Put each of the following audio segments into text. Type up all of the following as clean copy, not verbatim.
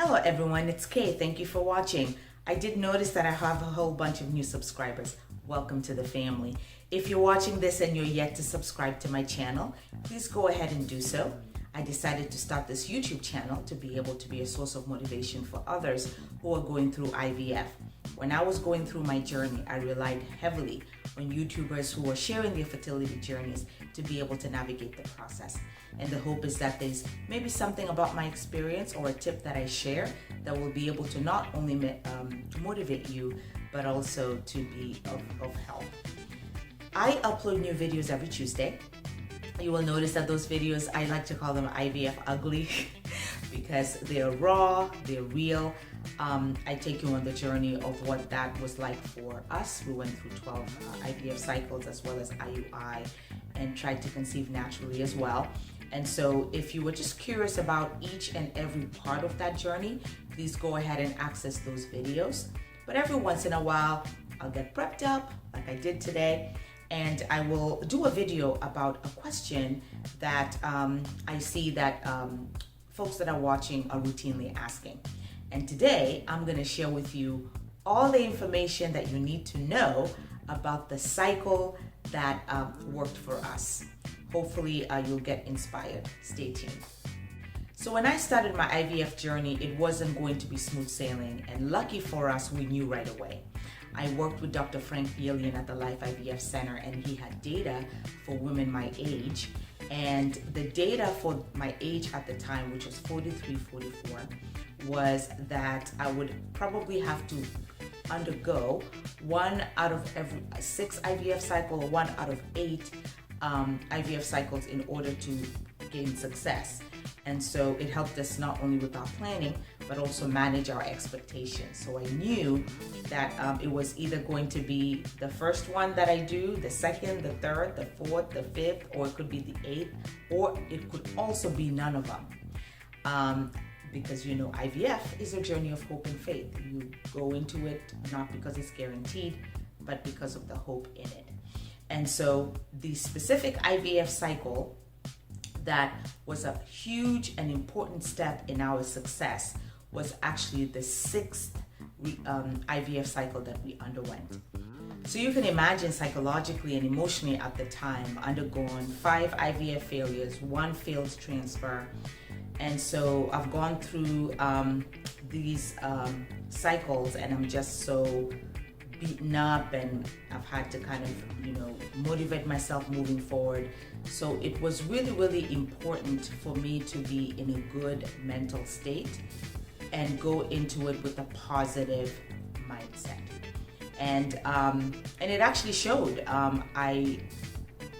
Hello everyone, it's Kay. Thank you for watching. I did notice that I have a whole bunch of new subscribers. Welcome to the family. If you're watching this and you're yet to subscribe to my channel, please go ahead and do so. I decided to start this YouTube channel to be able to be a source of motivation for others who are going through IVF. When I was going through my journey, I relied heavily on YouTubers who were sharing their fertility journeys to be able to navigate the process. And the hope is that there's maybe something about my experience or a tip that I share that will be able to not only motivate you, but also to be of help. I upload new videos every Tuesday. You will notice that those videos, I like to call them IVF ugly because they're raw, they're real. I take you on the journey of what that was like for us. We went through 12 IVF cycles as well as IUI and tried to conceive naturally as well. And so if you were just curious about each and every part of that journey, please go ahead and access those videos. But every once in a while, I'll get prepped up like I did today, and I will do a video about a question that I see that folks that are watching are routinely asking. And today, I'm gonna share with you all the information that you need to know about the cycle that worked for us. Hopefully, you'll get inspired. Stay tuned. So when I started my IVF journey, it wasn't going to be smooth sailing, and lucky for us, we knew right away. I worked with Dr. Frank Yelian at the Life IVF Center, and he had data for women my age. And the data for my age at the time, which was 43, 44, was that I would probably have to undergo 1 out of every 6 IVF cycle or 1 out of 8 IVF cycles in order to gain success. And so it helped us not only with our planning, but also manage our expectations. So I knew that it was either going to be the first one that I do, the second, the third, the fourth, the fifth, or it could be the 8th, or it could also be none of them. Because you know, IVF is a journey of hope and faith. You go into it not because it's guaranteed, but because of the hope in it. And so the specific IVF cycle that was a huge and important step in our success was actually the 6th IVF cycle that we underwent. So you can imagine psychologically and emotionally at the time undergoing 5 IVF failures, 1 failed transfer. And so I've gone through these cycles, and I'm just so beaten up, and I've had to kind of, you know, motivate myself moving forward. So it was really, really important for me to be in a good mental state and go into it with a positive mindset. And it actually showed. I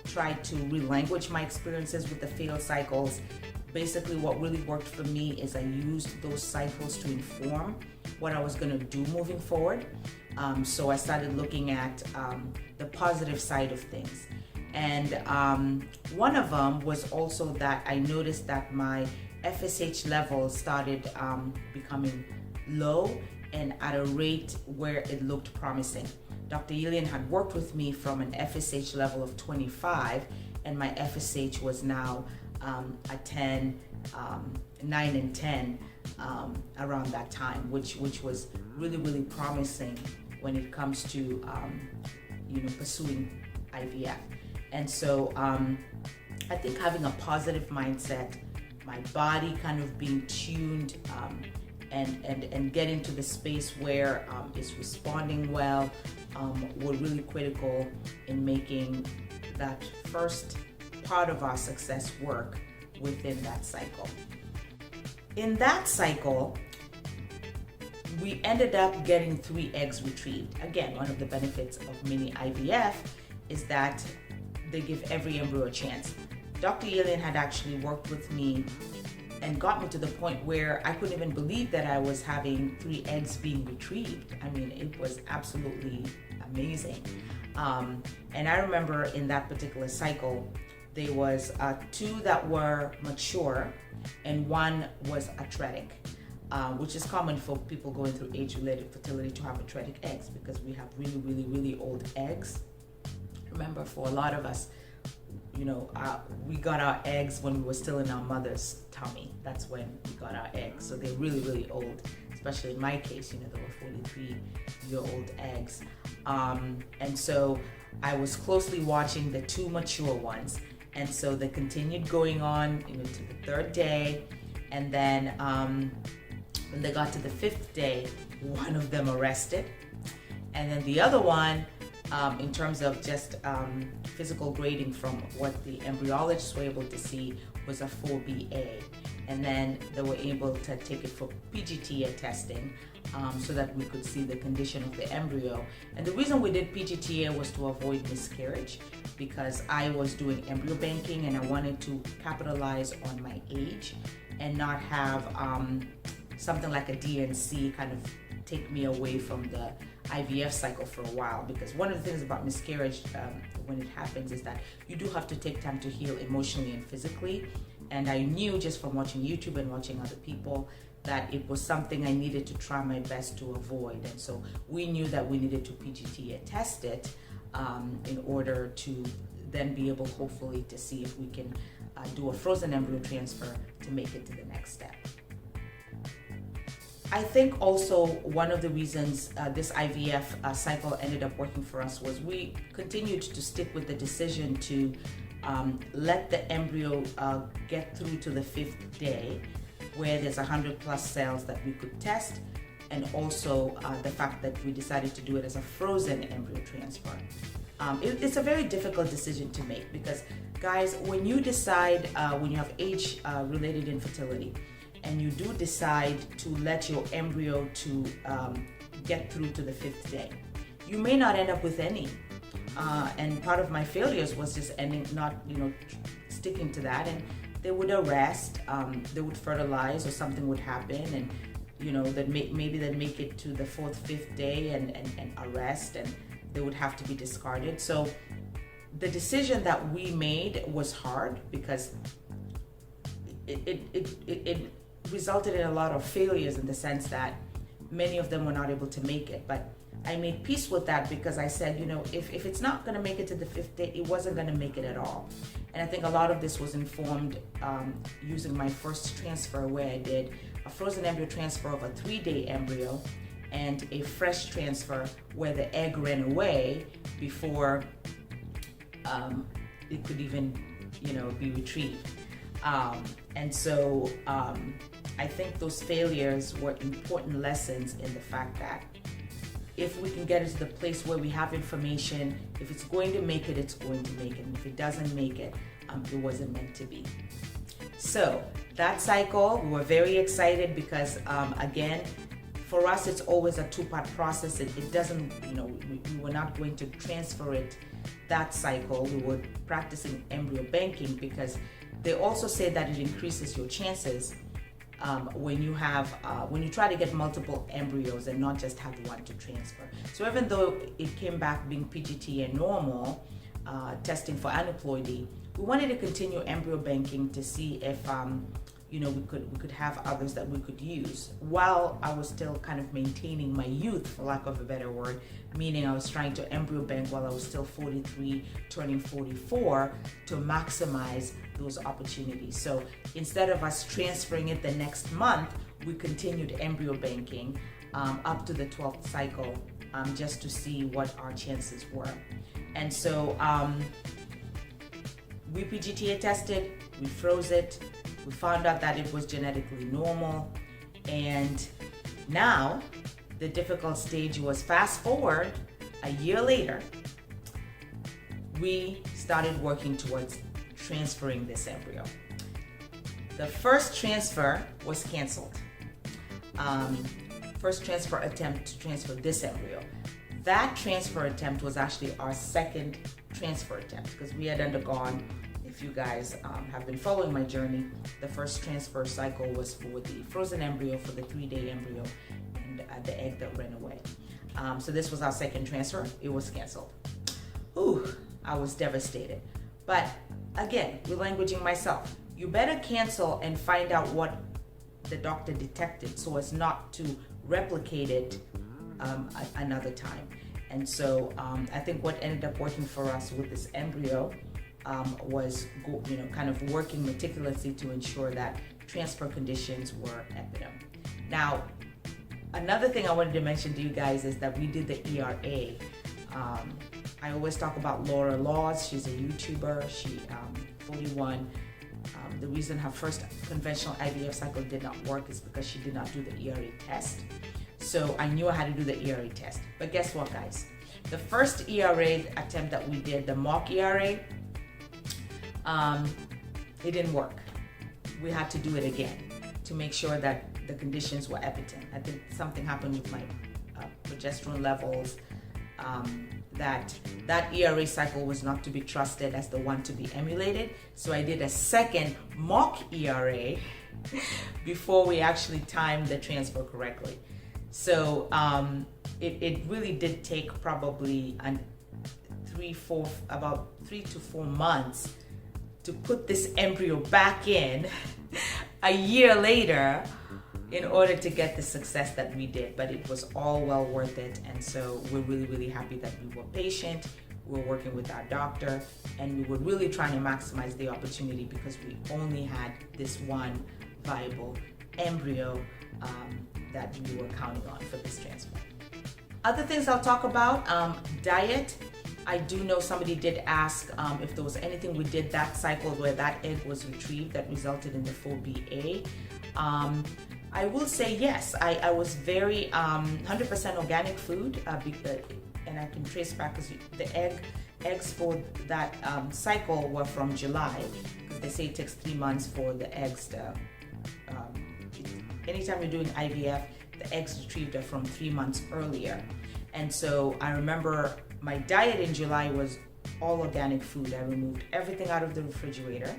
tried to relanguage my experiences with the failed cycles. Basically, what really worked for me is I used those cycles to inform what I was going to do moving forward. So I started looking at the positive side of things. And one of them was also that I noticed that my FSH levels started becoming low and at a rate where it looked promising. Dr. Yelian had worked with me from an FSH level of 25, and my FSH was now a 10, 9 and 10 around that time, which was really, really promising when it comes to you know, pursuing IVF. And so I think having a positive mindset, my body kind of being tuned and getting to the space where it's responding well were really critical in making that first part of our success work within that cycle. In that cycle, we ended up getting 3 eggs retrieved. Again, one of the benefits of mini IVF is that they give every embryo a chance. Dr. Yelian had actually worked with me and got me to the point where I couldn't even believe that I was having 3 eggs being retrieved. I mean, it was absolutely amazing. And I remember in that particular cycle, there was 2 that were mature and 1 was atretic, which is common for people going through age-related fertility to have atretic eggs because we have really, really, really old eggs. Remember, for a lot of us, we got our eggs when we were still in our mother's tummy. That's when we got our eggs. So they're really, really old, especially in my case, they were 43-year-old eggs. And so I was closely watching the 2 mature ones. And so they continued going on, to the 3rd day. And then when they got to the 5th day, one of them arrested. And then the other one, in terms of just physical grading from what the embryologists were able to see, was a 4BA. And then they were able to take it for PGTA testing so that we could see the condition of the embryo. And the reason we did PGTA was to avoid miscarriage, because I was doing embryo banking and I wanted to capitalize on my age and not have something like a DNC kind of take me away from the IVF cycle for a while. Because one of the things about miscarriage when it happens is that you do have to take time to heal emotionally and physically. And I knew just from watching YouTube and watching other people that it was something I needed to try my best to avoid. And so we knew that we needed to PGTA test it in order to then be able, hopefully, to see if we can do a frozen embryo transfer to make it to the next step. I think also one of the reasons this IVF cycle ended up working for us was we continued to stick with the decision to let the embryo get through to the 5th day, where there's 100+ cells that we could test, and also the fact that we decided to do it as a frozen embryo transfer. It's a very difficult decision to make, because guys, when you decide, when you have age-related infertility, and you do decide to let your embryo to get through to the 5th day, you may not end up with any. And part of my failures was just sticking to that, and they would arrest, they would fertilize, or something would happen, and maybe they'd make it to the 4th, 5th day and arrest, and they would have to be discarded. So the decision that we made was hard, because it resulted in a lot of failures, in the sense that many of them were not able to make it. But I made peace with that, because I said, if it's not going to make it to the 5th day, it wasn't going to make it at all. And I think a lot of this was informed using my first transfer, where I did a frozen embryo transfer of a 3-day embryo and a fresh transfer where the egg ran away before it could even, be retrieved. And so I think those failures were important lessons in the fact that if we can get it to the place where we have information, if it's going to make it, it's going to make it. And if it doesn't make it, it wasn't meant to be. So that cycle, we were very excited, because again, for us, it's always a 2-part process. It doesn't, we were not going to transfer it that cycle. We were practicing embryo banking, because they also say that it increases your chances when you try to get multiple embryos and not just have one to transfer. So even though it came back being PGTA normal, testing for aneuploidy, we wanted to continue embryo banking to see if we could have others that we could use, while I was still kind of maintaining my youth, for lack of a better word, meaning I was trying to embryo bank while I was still 43, turning 44, to maximize those opportunities. So instead of us transferring it the next month, we continued embryo banking up to the 12th cycle, just to see what our chances were. And so we PGTA tested, we froze it, we found out that it was genetically normal, and now the difficult stage was, fast forward a year later, we started working towards transferring this embryo. The first transfer was canceled. First transfer attempt to transfer this embryo. That transfer attempt was actually our second transfer attempt, because we had undergone, if you guys have been following my journey, the first transfer cycle was for the frozen embryo, for the 3-day embryo, and the egg that ran away. So this was our second transfer. It was canceled. Ooh, I was devastated. But again, relanguaging myself, you better cancel and find out what the doctor detected, so as not to replicate it another time. And so I think what ended up working for us with this embryo was kind of working meticulously to ensure that transfer conditions were evident. Now, another thing I wanted to mention to you guys is that we did the ERA. I always talk about Laura Laws. She's a YouTuber. She 41. The reason her first conventional IVF cycle did not work is because she did not do the ERA test. So I knew I had to do the ERA test. But guess what, guys? The first ERA attempt that we did, the mock ERA, it didn't work. We had to do it again to make sure that the conditions were evident. I think something happened with my progesterone levels, that ERA cycle was not to be trusted as the one to be emulated. So I did a second mock ERA before we actually timed the transfer correctly. So it really did take probably about 3 to 4 months to put this embryo back in a year later in order to get the success that we did. But it was all well worth it. And so we're really, really happy that we were patient. We were working with our doctor, and we were really trying to maximize the opportunity because we only had this one viable embryo that we were counting on for this transfer. Other things I'll talk about, diet. I do know somebody did ask if there was anything we did that cycle where that egg was retrieved that resulted in the full BA. I will say yes, I was very 100% organic food, and I can trace back because the eggs for that cycle were from July, because they say it takes 3 months for the eggs to, anytime you're doing IVF, the eggs retrieved are from 3 months earlier. And so I remember my diet in July was all organic food. I removed everything out of the refrigerator.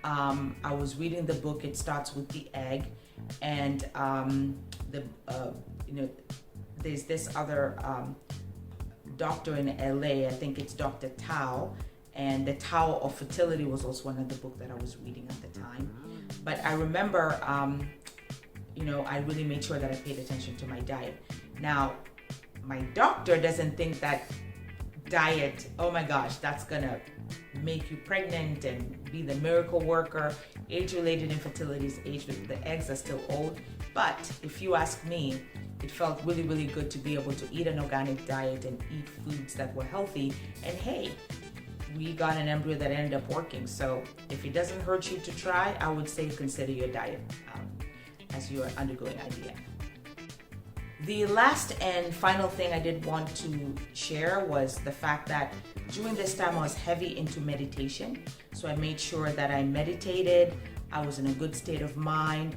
I was reading the book, It Starts with the Egg, and there's this other doctor in LA, I think it's Dr. Tao, and the Tao of Fertility was also one of the books that I was reading at the time. But I remember, I really made sure that I paid attention to my diet. Now, my doctor doesn't think that diet, oh my gosh, that's gonna make you pregnant and be the miracle worker. Age-related infertility is age, the eggs are still old. But if you ask me, it felt really, really good to be able to eat an organic diet and eat foods that were healthy. And hey, we got an embryo that ended up working. So if it doesn't hurt you to try, I would say consider your diet as you are undergoing IVF. The last and final thing I did want to share was the fact that during this time I was heavy into meditation. So I made sure that I meditated, I was in a good state of mind.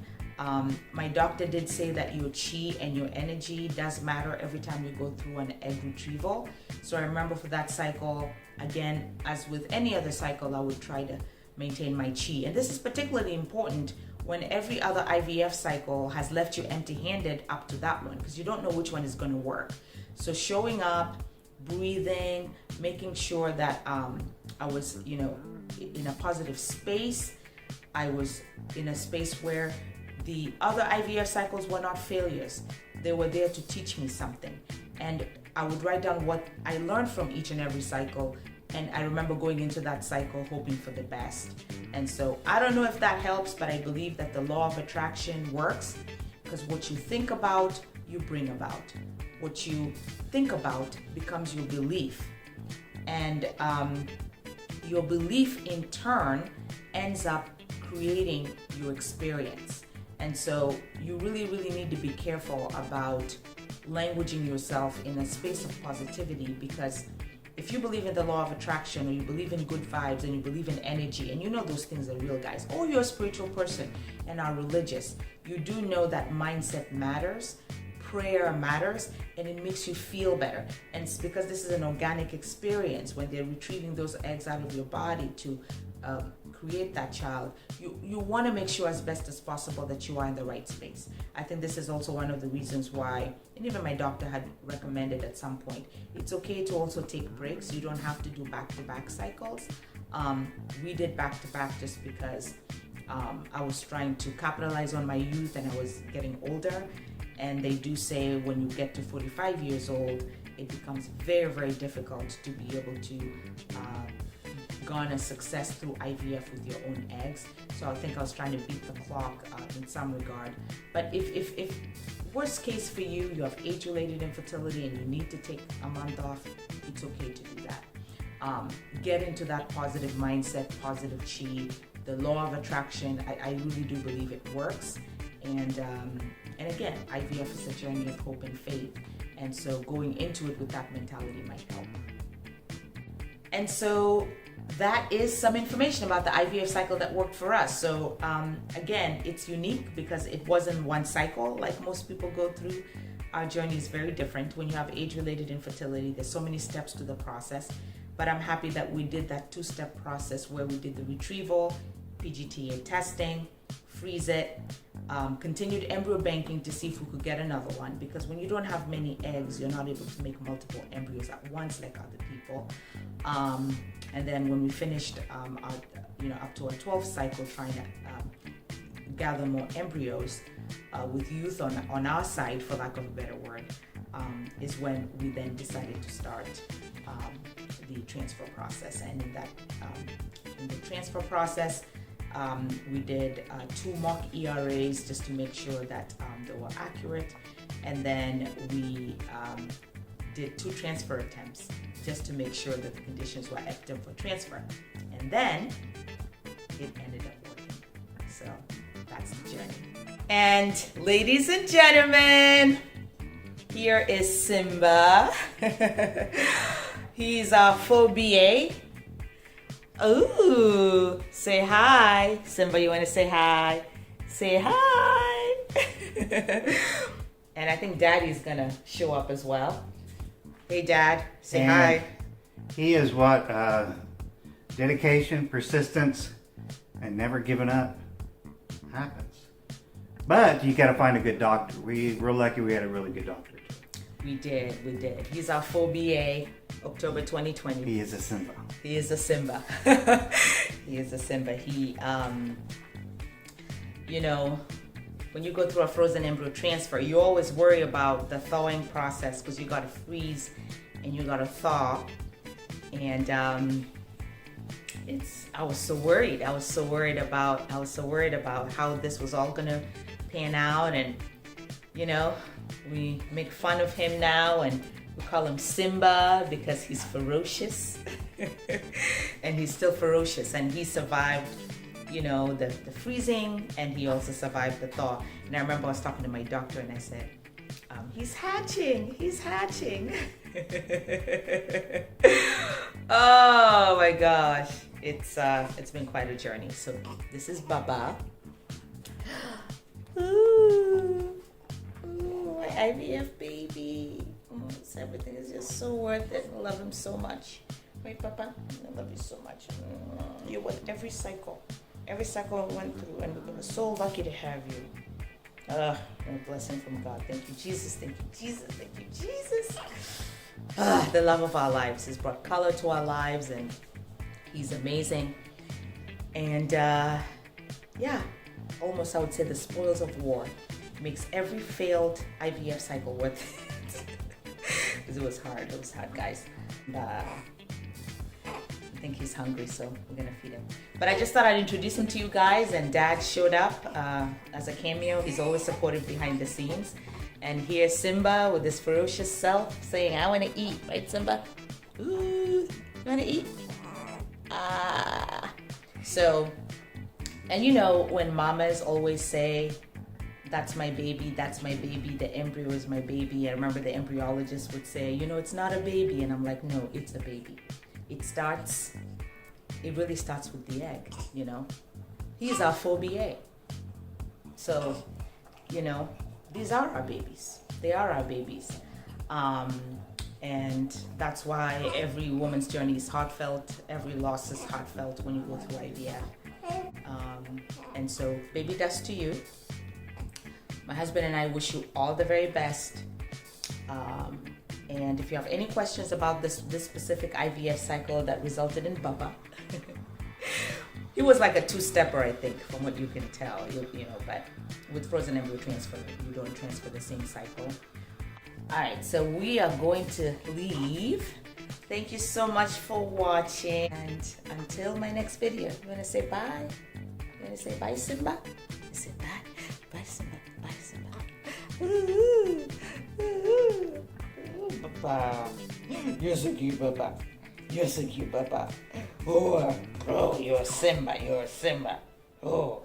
My doctor did say that your chi and your energy does matter every time you go through an egg retrieval. So I remember for that cycle, again, as with any other cycle, I would try to maintain my chi. And this is particularly important when every other IVF cycle has left you empty-handed up to that one, because you don't know which one is going to work. So showing up, breathing, making sure that I was, in a positive space. I was in a space where the other IVF cycles were not failures. They were there to teach me something. And I would write down what I learned from each and every cycle. And I remember going into that cycle hoping for the best. And so I don't know if that helps, but I believe that the law of attraction works, because what you think about, you bring about. What you think about becomes your belief. And your belief in turn ends up creating your experience. And so you really, really need to be careful about languaging yourself in a space of positivity, because if you believe in the law of attraction, or you believe in good vibes, and you believe in energy, and you know those things are real, guys, or you're a spiritual person and are religious, you do know that mindset matters, prayer matters, and it makes you feel better. And it's because this is an organic experience. When they're retrieving those eggs out of your body to create that child, you want to make sure as best as possible that you are in the right space. I think this is also one of the reasons why, and even my doctor had recommended at some point, it's okay to also take breaks. You don't have to do back-to-back cycles. We did back-to-back just because I was trying to capitalize on my youth and I was getting older. And they do say when you get to 45 years old, it becomes very, very difficult to be able to garner success through IVF with your own eggs. So I think I was trying to beat the clock in some regard. But if worst case for you, you have age-related infertility and you need to take a month off, it's okay to do that. Get into that positive mindset, positive chi, the law of attraction. I really do believe it works. And again, IVF is a journey of hope and faith. And so going into it with that mentality might help. And so that is some information about the IVF cycle that worked for us. So again, it's unique because it wasn't one cycle like most people go through. Our journey is very different. When you have age-related infertility, there's so many steps to the process. But I'm happy that we did that two-step process where we did the retrieval, PGTA testing, freeze it, continued embryo banking to see if we could get another one, because when you don't have many eggs, you're not able to make multiple embryos at once like other people. And then when we finished up to our 12th cycle trying to gather more embryos with youth on our side, for lack of a better word, is when we then decided to start the transfer process. And in the transfer process, we did 2 mock ERAs just to make sure that they were accurate, and then we did 2 transfer attempts just to make sure that the conditions were optimal for transfer, and then it ended up working. So that's the journey. And ladies and gentlemen, here is Simba. He's our full BA. Ooh, say hi. Simba, you want to say hi? Say hi. And I think Daddy's going to show up as well. Hey, Dad, say hi. He is what? Dedication, persistence, and never giving up happens. But you got to find a good doctor. We're lucky we had a really good doctor. We did. He's our full BA, October 2020. He is a Simba. He is a Simba. He is a Simba. He, when you go through a frozen embryo transfer, you always worry about the thawing process because you got to freeze and you got to thaw. And I was so worried. I was so worried about how this was all gonna pan out. And we make fun of him now and we call him Simba because he's ferocious. And he's still ferocious, and he survived the freezing, and he also survived the thaw. And I remember I was talking to my doctor and I said, he's hatching. Oh my gosh, it's been quite a journey. So this is Baba. Ooh, my IVF baby. Everything is just so worth it. I love him so much. Right, Papa? I love you so much. You're with every cycle. Every cycle I went through, and we're so lucky to have you. A blessing from God. Thank you, Jesus. Thank you, Jesus. Thank you, Jesus. The love of our lives has brought color to our lives, and he's amazing. And almost I would say the spoils of war makes every failed IVF cycle worth it. Because it was hard, guys. I think he's hungry, so we're gonna feed him. But I just thought I'd introduce him to you guys, and Dad showed up as a cameo. He's always supportive behind the scenes. And here's Simba with his ferocious self saying, I wanna eat, right, Simba? Ooh, you wanna eat? So, and when mamas always say, that's my baby, the embryo is my baby. I remember the embryologist would say, it's not a baby. And I'm like, no, it's a baby. It really starts with the egg, He's our full BA. So, these are our babies. They are our babies. And that's why every woman's journey is heartfelt. Every loss is heartfelt when you go through IVF. And so, baby dust to you. My husband and I wish you all the very best. And if you have any questions about this specific IVF cycle that resulted in Baba, he was like a 2-stepper, I think, from what you can tell. But with frozen embryo transfer, you don't transfer the same cycle. All right, so we are going to leave Thank you so much for watching. And until my next video, you want to say bye? You want to say bye, Simba? You say bye. Bye, Simba. Bye, Simba. Ooh, ooh, ooh, Papa. You're so cute, Papa. You're so cute, Papa. Oh, you're Simba. You're Simba. Oh.